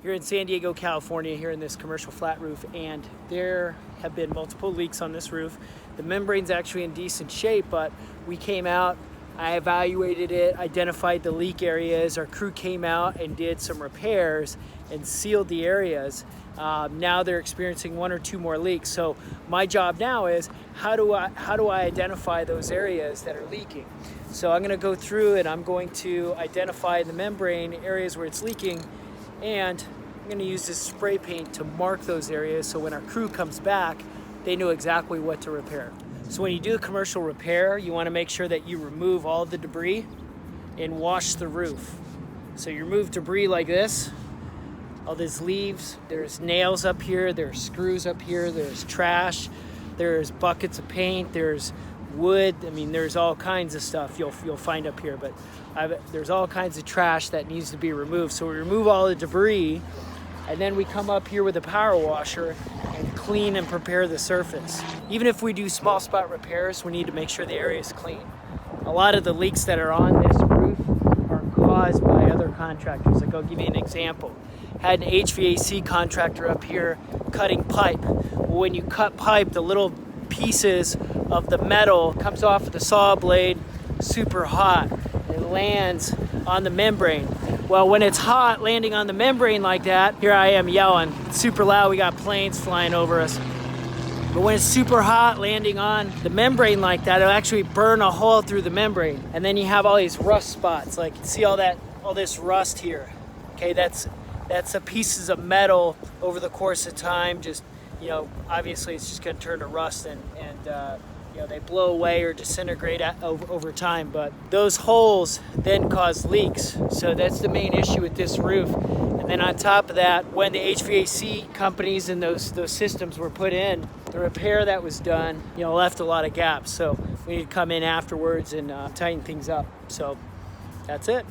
here in San Diego, California, here in this commercial flat roof, and there have been multiple leaks on this roof. The membrane's actually in decent shape, but we came out, I evaluated it, identified the leak areas. Our crew came out and did some repairs and sealed the areas. Now they're experiencing 1 or 2 more leaks. So my job now is how do I identify those areas that are leaking? So I'm going to go through and I'm going to identify the membrane areas where it's leaking, and I'm going to use this spray paint to mark those areas so when our crew comes back, they know exactly what to repair. So when you do a commercial repair, you want to make sure that you remove all the debris and wash the roof. So you remove debris like this, all these leaves, there's nails up here, there's screws up here, there's trash, there's buckets of paint, there's wood. I mean, there's all kinds of stuff you'll find up here, but there's all kinds of trash that needs to be removed. So we remove all the debris, and then we come up here with a power washer and clean and prepare the surface. Even if we do small spot repairs, we need to make sure the area is clean. A lot of the leaks that are on this roof are caused by other contractors. Like, I'll give you an example. Had an HVAC contractor up here cutting pipe. Well, when you cut pipe, the little pieces of the metal comes off of the saw blade, super hot. It lands on the membrane. Well, when it's hot landing on the membrane like that, here I am yelling, it's super loud, we got planes flying over us. But when it's super hot landing on the membrane like that, it'll actually burn a hole through the membrane. And then you have all these rust spots. Like, see all this rust here. Okay, that's the pieces of metal over the course of time. Just, obviously it's just gonna turn to rust and they blow away or disintegrate over time. But those holes then cause leaks. So that's the main issue with this roof. And then on top of that, when the HVAC companies and those systems were put in, the repair that was done, left a lot of gaps. So we need to come in afterwards and tighten things up. So that's it.